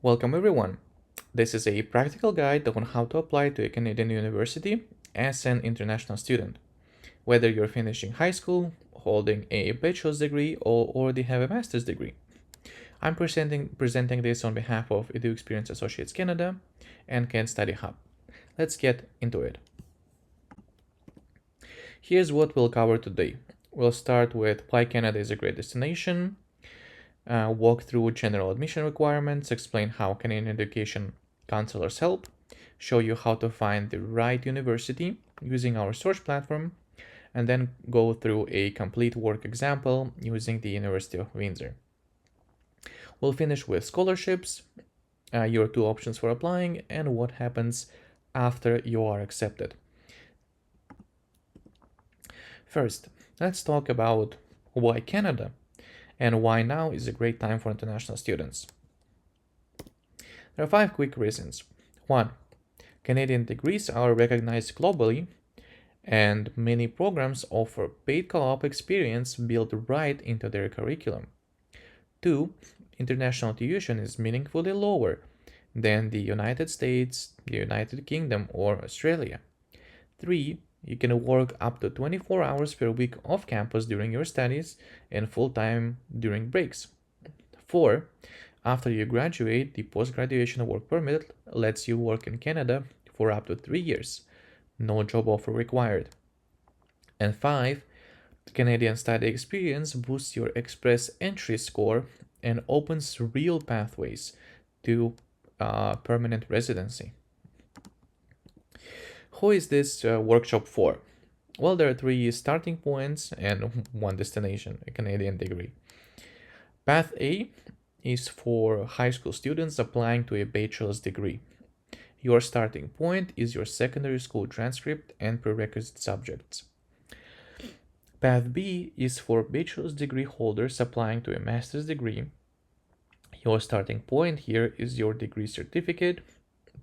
Welcome everyone. This is a practical guide on how to apply to a Canadian university as an international student. Whether you're finishing high school, holding a bachelor's degree, or already have a master's degree. I'm presenting this on behalf of EduXperience Associates Canada and Can Study Hub. Let's get into it. Here's what we'll cover today. We'll start with why Canada is a great destination, walk through general admission requirements, explain how Canadian education counselors help, show you how to find the right university using our search platform, and then go through a complete work example using the University of Windsor. We'll finish with scholarships, your two options for applying, and what happens after you are accepted. First, let's talk about why Canada and why now is a great time for international students. There are 5 quick reasons. 1. Canadian degrees are recognized globally, and many programs offer paid co-op experience built right into their curriculum. 2. International tuition is meaningfully lower than the United States, the United Kingdom, or Australia. 3. You can work up to 24 hours per week off campus during your studies and full-time during breaks. 4. After you graduate, the post-graduation work permit lets you work in Canada for up to 3 years. No job offer required. And 5. The Canadian study experience boosts your express entry score and opens real pathways to permanent residency. Who is this workshop for? Well, there are 3 starting points and 1 destination, a Canadian degree. Path A is for high school students applying to a bachelor's degree. Your starting point is your secondary school transcript and prerequisite subjects. Path B is for bachelor's degree holders applying to a master's degree. Your starting point here is your degree certificate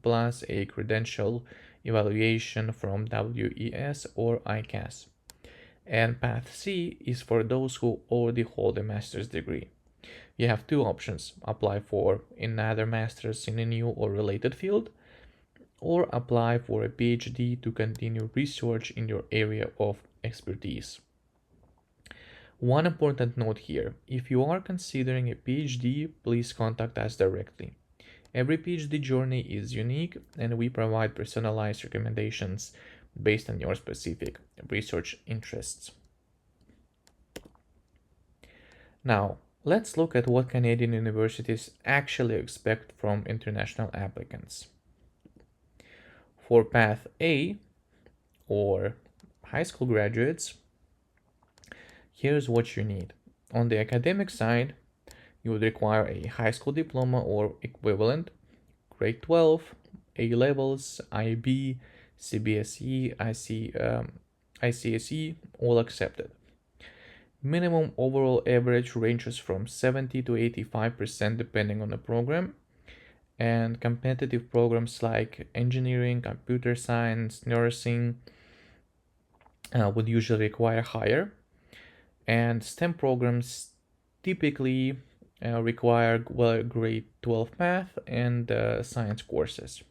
plus a credential evaluation from WES or ICAS. And Path C is for those who already hold a master's degree. You have 2 options: apply for another master's in a new or related field, or apply for a PhD to continue research in your area of expertise. One important note here: if you are considering a PhD, please contact us directly. Every PhD journey is unique, and we provide personalized recommendations based on your specific research interests. Now, let's look at what Canadian universities actually expect from international applicants. For Path A, or high school graduates, here's what you need. On the academic side, you would require a high school diploma or equivalent, grade 12, A levels, IB, CBSE, ICSE, all accepted. Minimum overall average ranges from 70 to 85% depending on the program, and competitive programs like engineering, computer science, nursing would usually require higher, and STEM programs typically require grade 12 math and science courses.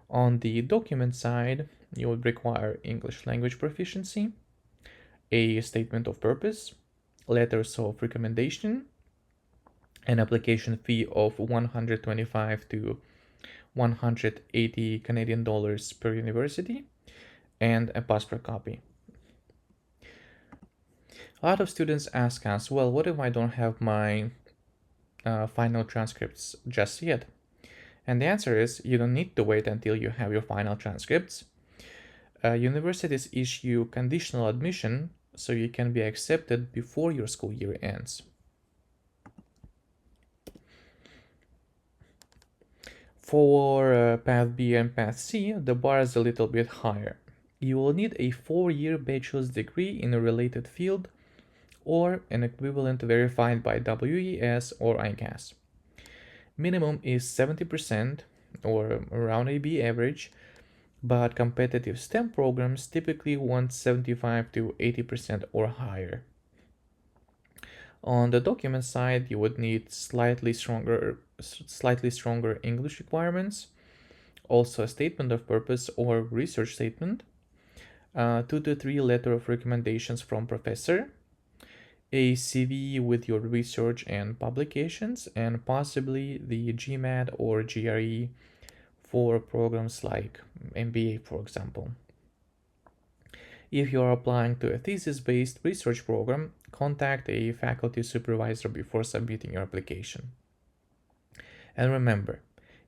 On the document side, you would require English language proficiency, a statement of purpose, letters of recommendation, an application fee of 125 to 180 Canadian dollars per university, and a passport copy. A lot of students ask us, well, what if I don't have my final transcripts just yet? And the answer is you don't need to wait until you have your final transcripts. Universities issue conditional admission so you can be accepted before your school year ends. For Path B and Path C, the bar is a little bit higher. You will need a 4-year bachelor's degree in a related field or an equivalent verified by WES or ICAS. Minimum is 70% or around AB average, but competitive STEM programs typically want 75 to 80% or higher. On the document side, you would need slightly stronger English requirements, also a statement of purpose or research statement, 2 to 3 letter of recommendations from professor, a CV with your research and publications, and possibly the GMAT or GRE for programs like MBA, for example. If you are applying to a thesis-based research program, contact a faculty supervisor before submitting your application. And remember,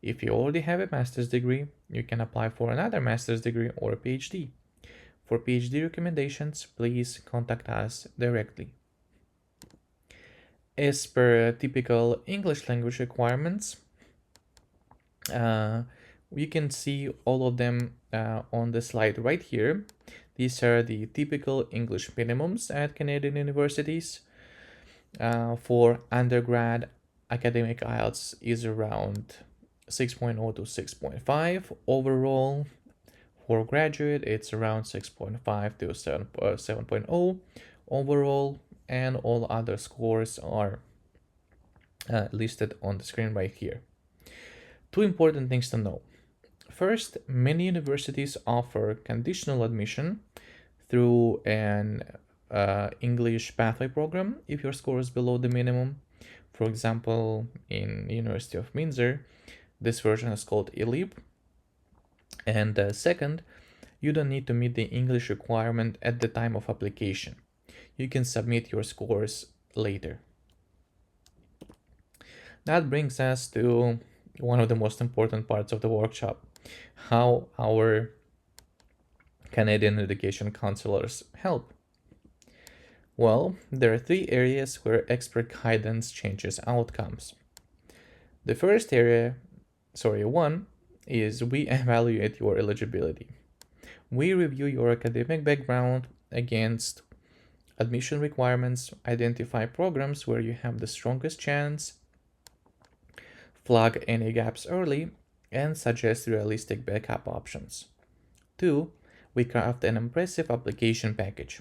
if you already have a master's degree, you can apply for another master's degree or a PhD. For PhD recommendations, please contact us directly. As per typical English language requirements, you can see all of them on the slide right here. These are the typical English minimums at Canadian universities. For undergrad, academic IELTS is around 6.0 to 6.5 overall. For graduate, it's around 6.5 to 7.0 overall, and all other scores are listed on the screen right here. 2 important things to know. First, many universities offer conditional admission through an English pathway program if your score is below the minimum. For example, in University of Windsor, this version is called ELIP. And second, you don't need to meet the English requirement at the time of application. You can submit your scores later. That brings us to one of the most important parts of the workshop, how our Canadian education counselors help. Well, there are 3 areas where expert guidance changes outcomes. The first one, is we evaluate your eligibility. We review your academic background against admission requirements, identify programs where you have the strongest chance, flag any gaps early, and suggest realistic backup options. 2. We craft an impressive application package.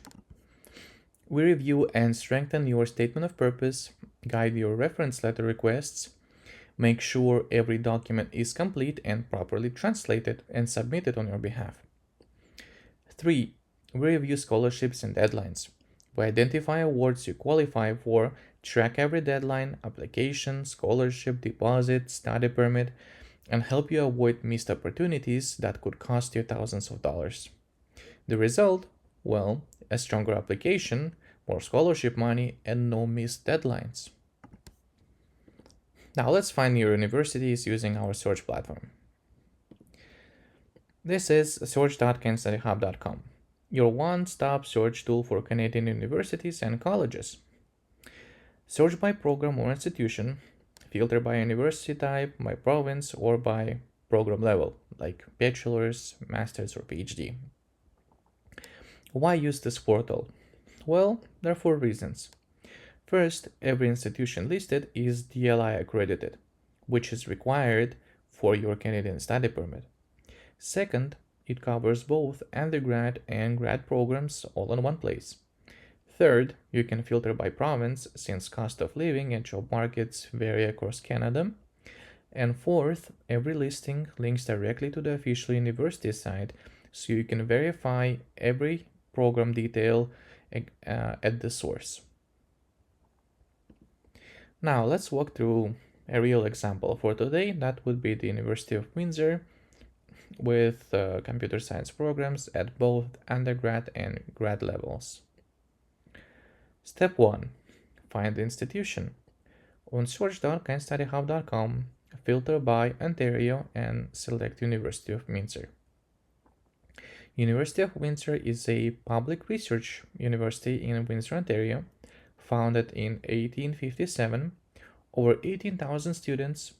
We review and strengthen your statement of purpose, guide your reference letter requests, make sure every document is complete and properly translated and submitted on your behalf. 3. We review scholarships and deadlines. We identify awards you qualify for, track every deadline, application, scholarship, deposit, study permit, and help you avoid missed opportunities that could cost you thousands of dollars. The result? Well, a stronger application, more scholarship money, and no missed deadlines. Now let's find your universities using our search platform. This is search.canstudyhub.com, your one-stop search tool for Canadian universities and colleges. Search by program or institution, filter by university type, by province, or by program level, like bachelor's, master's, or PhD. Why use this portal? Well, there are 4 reasons. First, every institution listed is DLI accredited, which is required for your Canadian study permit. Second, it covers both undergrad and grad programs all in one place. Third, you can filter by province since cost of living and job markets vary across Canada. And fourth, every listing links directly to the official university site, so you can verify every program detail at the source. Now let's walk through a real example for today. That would be the University of Windsor with computer science programs at both undergrad and grad levels. Step 1. Find the institution. On search.canstudyhub.com, filter by Ontario and select University of Windsor. University of Windsor is a public research university in Windsor, Ontario, founded in 1857, over 18,000 students,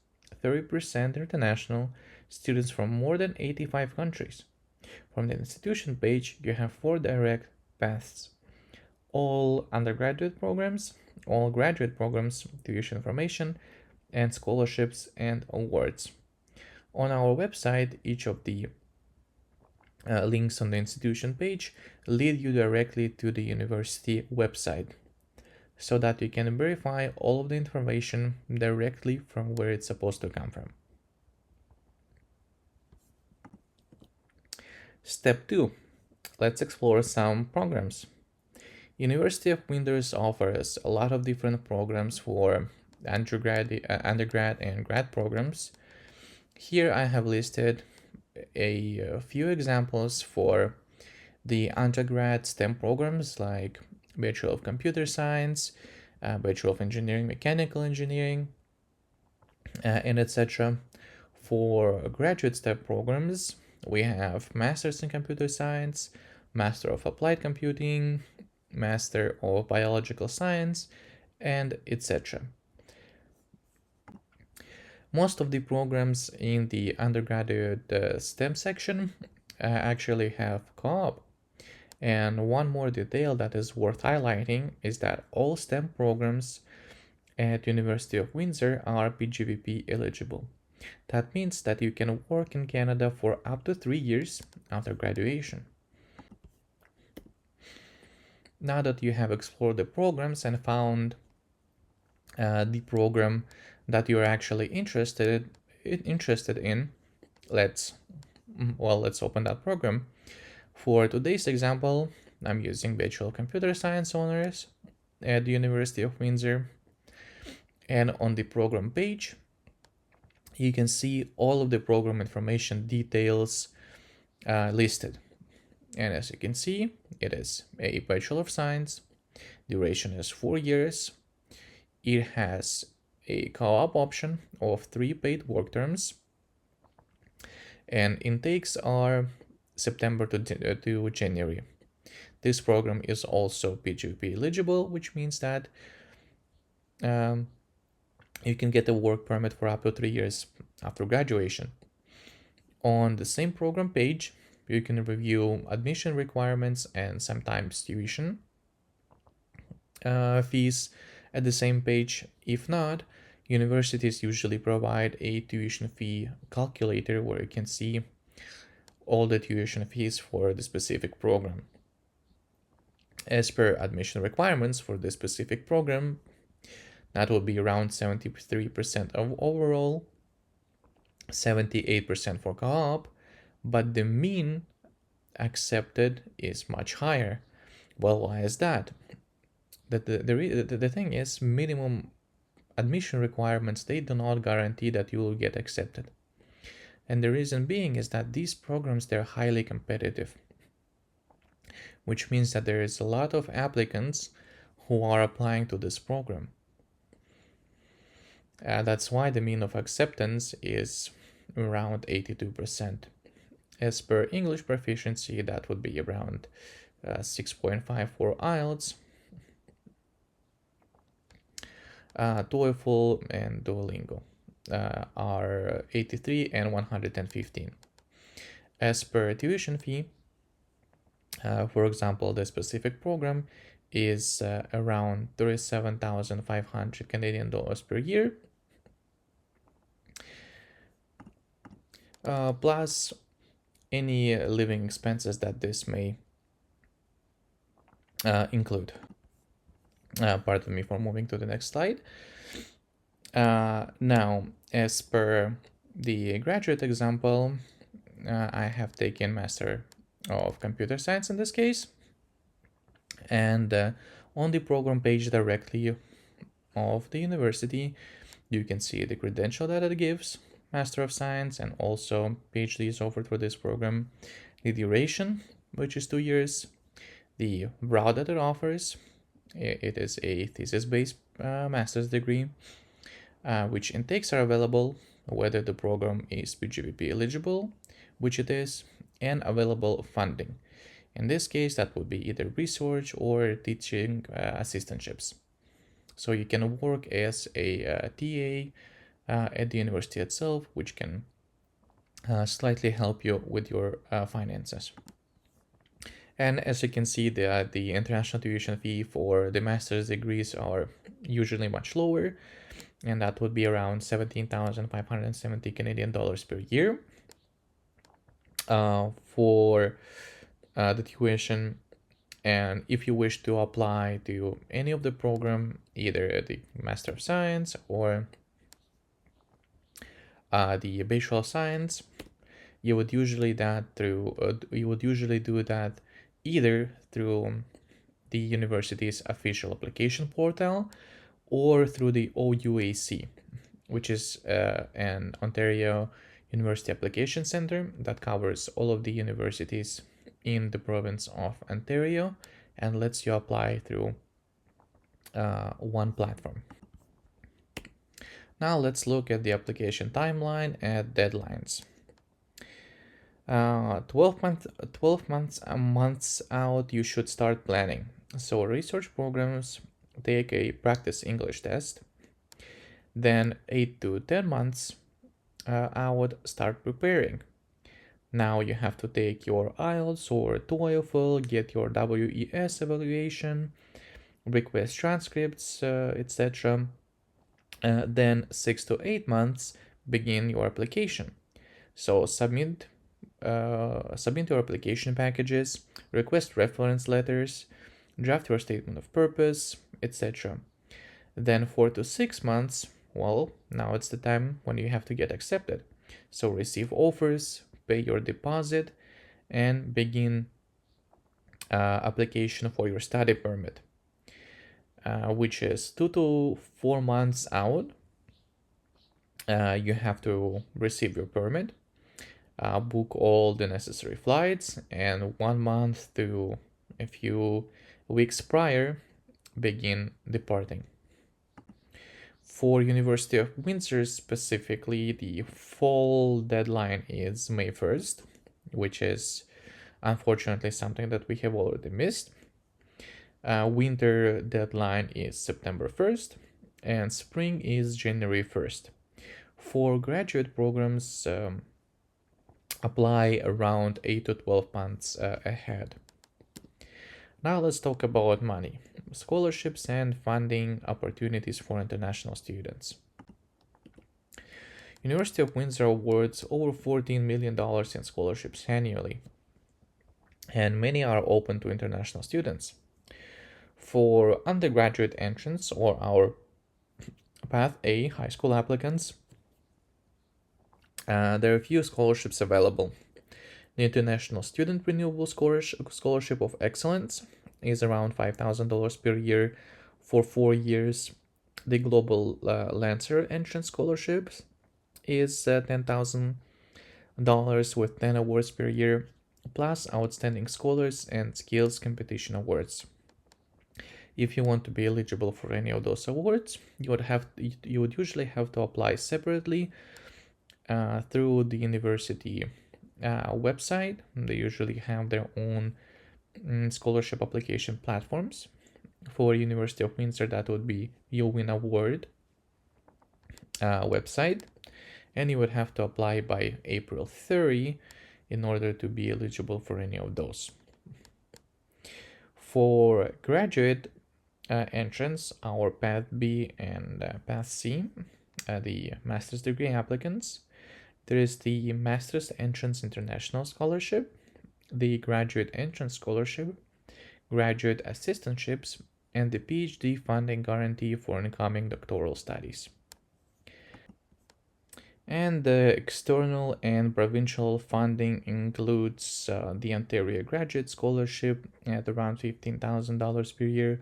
30% international, students from more than 85 countries. From the institution page, you have 4 direct paths. All undergraduate programs, all graduate programs, tuition information, and scholarships and awards. On our website, each of the links on the institution page lead you directly to the university website. so that you can verify all of the information directly from where it's supposed to come from. Step 2. Let's explore some programs. University of Windsor offers a lot of different programs for undergrad and grad programs. Here I have listed a few examples for the undergrad STEM programs like Bachelor of Computer Science, Bachelor of Engineering, Mechanical Engineering, and etc. For graduate STEM programs, we have Masters in Computer Science, Master of Applied Computing, Master of Biological Science, and etc. Most of the programs in the undergraduate STEM section actually have co-op. And one more detail that is worth highlighting is that all STEM programs at University of Windsor are PGVP eligible. That means that you can work in Canada for up to 3 years after graduation. Now that you have explored the programs and found the program that you're actually interested in, let's open that program. For today's example, I'm using Bachelor of Computer Science honors at the University of Windsor, and on the program page you can see all of the program information details listed. And as you can see, it is a Bachelor of Science, duration is 4 years, it has a co-op option of 3 paid work terms, and intakes are September to January. This program is also PGP eligible, which means that you can get a work permit for up to 3 years after graduation. On the same program page, you can review admission requirements and sometimes tuition fees at the same page. If not, universities usually provide a tuition fee calculator where you can see all the tuition fees for the specific program. As per admission requirements for the specific program, that will be around 73% of overall, 78% for co-op, but the mean accepted is much higher. Well, why is that? The thing is, minimum admission requirements, they do not guarantee that you will get accepted. And the reason being is that these programs, they're highly competitive, which means that there is a lot of applicants who are applying to this program. That's why the mean of acceptance is around 82%. As per English proficiency, that would be around 6.5 for IELTS, TOEFL and Duolingo are 83 and 115. As per tuition fee, for example, the specific program is around 37,500 Canadian dollars per year, plus any living expenses that this may include. Pardon me for moving to the next slide. Now, as per the graduate example, I have taken Master of Computer Science in this case, and on the program page directly of the university, you can see the credential that it gives, Master of Science, and also PhD is offered for this program, the duration, which is 2 years, the route that it offers. It is a thesis-based master's degree, which intakes are available, whether the program is PGVP eligible, which it is, and available funding. In this case, that would be either research or teaching assistantships. So you can work as a TA at the university itself, which can slightly help you with your finances. And as you can see, the international tuition fee for the master's degrees are usually much lower, and that would be around 17,570 Canadian dollars per year. For the tuition And if you wish to apply to any of the program, either the Master of Science or the Bachelor of Science, you would usually do that either through the university's official application portal or through the OUAC, which is an Ontario University Application Center that covers all of the universities in the province of Ontario and lets you apply through one platform. Now let's look at the application timeline and deadlines. 12 months out, you should start planning. So research programs take a practice English test. Then 8 to 10 months out, start preparing. Now you have to take your IELTS or TOEFL, get your WES evaluation, request transcripts, etc. Then 6 to 8 months, begin your application. So submit your application packages, request reference letters, draft your statement of purpose, etc. Then 4 to 6 months, well, now it's the time when you have to get accepted. So receive offers, pay your deposit, and begin application for your study permit, which is 2 to 4 months out. You have to receive your permit, book all the necessary flights, and 1 month to a few weeks prior, begin departing. For University of Windsor specifically, the fall deadline is May 1st, which is unfortunately something that we have already missed. Winter deadline is September 1st, and spring is January 1st. For graduate programs, apply around 8 to 12 months ahead. Now let's talk about money, scholarships and funding opportunities for international students. University of Windsor awards over $14 million in scholarships annually, and many are open to international students. For undergraduate entrance or our Path A high school applicants, there are a few scholarships available. The International Student Renewable Scholarship of Excellence is around $5,000 per year for 4 years. The Global Lancer Entrance Scholarship is $10,000 with 10 awards per year, plus Outstanding Scholars and Skills Competition Awards. If you want to be eligible for any of those awards, you would usually have to apply separately through the university website. They usually have their own scholarship application platforms. For University of Windsor, that would be You Win Award website, and you would have to apply by April 30 in order to be eligible for any of those. For graduate entrance, our Path B and Path C, the master's degree applicants, there is the Master's Entrance International Scholarship, the Graduate Entrance Scholarship, Graduate Assistantships, and the PhD Funding Guarantee for incoming doctoral studies. And the external and provincial funding includes the Ontario Graduate Scholarship at around $15,000 per year,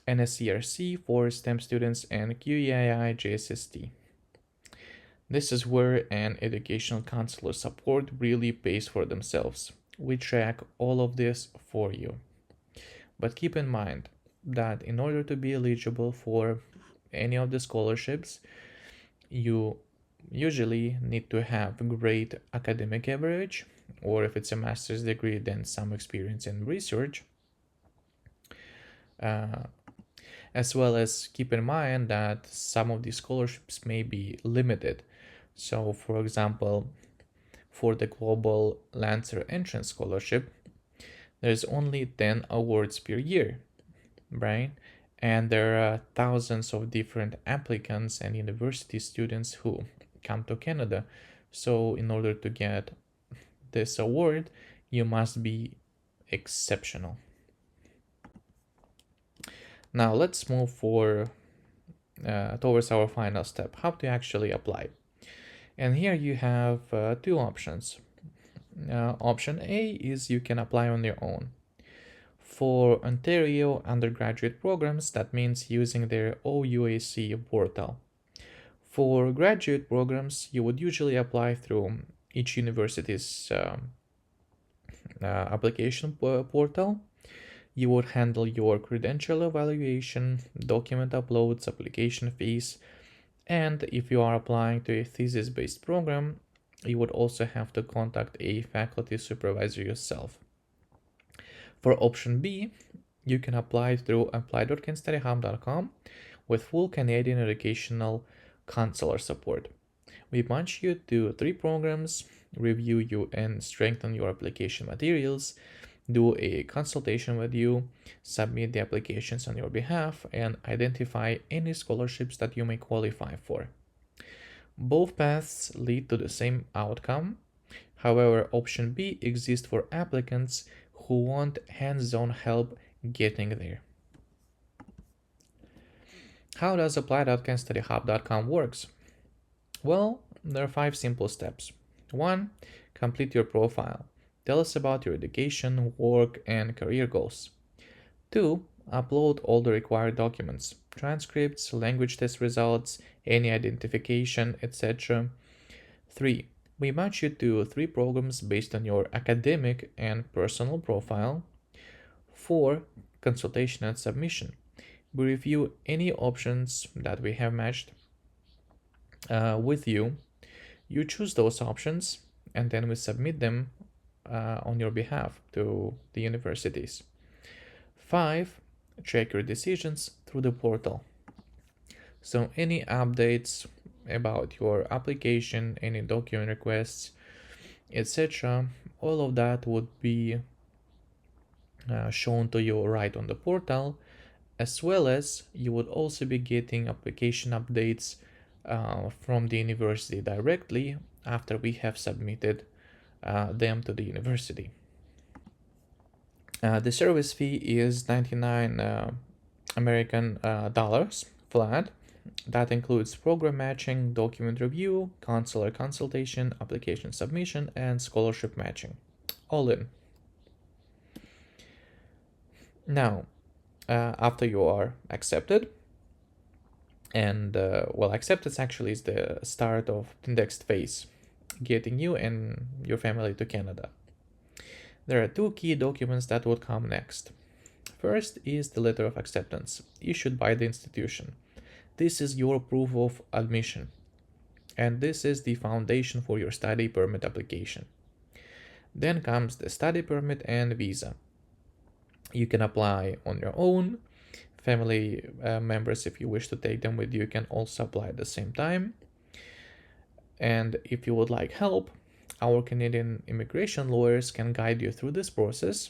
NSCRC for STEM students, and QEII JSST. This is where an educational counselor support really pays for themselves. We track all of this for you. But keep in mind that in order to be eligible for any of the scholarships, you usually need to have great academic average, or if it's a master's degree, then some experience in research. As well as keep in mind that some of these scholarships may be limited. So, for example, for the Global Lancer Entrance Scholarship, there's only 10 awards per year, right? And there are thousands of different applicants and university students who come to Canada. So, in order to get this award, you must be exceptional. Now let's move towards our final step, how to actually apply. And here you have two options. Option A is you can apply on your own. For Ontario undergraduate programs, that means using their OUAC portal. For graduate programs, you would usually apply through each university's application portal. You would handle your credential evaluation, document uploads, application fees, and if you are applying to a thesis-based program, you would also have to contact a faculty supervisor yourself. For option B, you can apply through apply.canstudyhub.com with full Canadian educational counselor support. We match you to 3 programs, review you and strengthen your application materials, do a consultation with you, submit the applications on your behalf, and identify any scholarships that you may qualify for. Both paths lead to the same outcome. However, option B exists for applicants who want hands-on help getting there. How does apply.canstudyhub.com works? Well, there are 5 simple steps. 1. Complete your profile. Tell us about your education, work, and career goals. 2. Upload all the required documents, transcripts, language test results, any identification, etc. 3. We match you to 3 programs based on your academic and personal profile. 4. Consultation and submission. We review any options that we have matched with you. You choose those options and then we submit them on your behalf to the universities. 5. Check your decisions through the portal. So any updates about your application, any document requests, etc., all of that would be shown to you right on the portal, as well as you would also be getting application updates from the university directly after we have submitted them to the university. The service fee is 99 American dollars flat. That includes program matching, document review, counselor consultation, application submission, and scholarship matching. All in. Now, after you are accepted, and acceptance actually is the start of the next phase, getting you and your family to Canada. There are 2 key documents that would come next. First is the letter of acceptance issued by the institution. This is your proof of admission, and this is the foundation for your study permit application. Then comes the study permit and visa. You can apply on your own. Family members, if you wish to take them with you, can also apply at the same time. And if you would like help, our Canadian immigration lawyers can guide you through this process.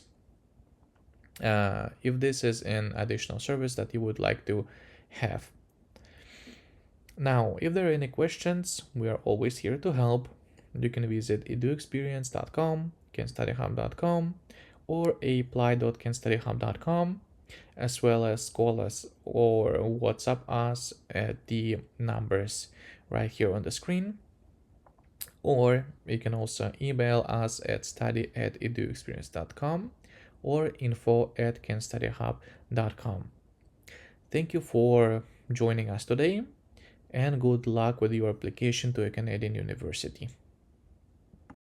If this is an additional service that you would like to have. Now, if there are any questions, we are always here to help. You can visit EduXperience.com, canstudyhub.com, or apply.canstudyhub.com, as well as call us or WhatsApp us at the numbers right here on the screen. Or you can also email us at study@eduexperience.com or info@canstudyhub.com. Thank you for joining us today, and good luck with your application to a Canadian university.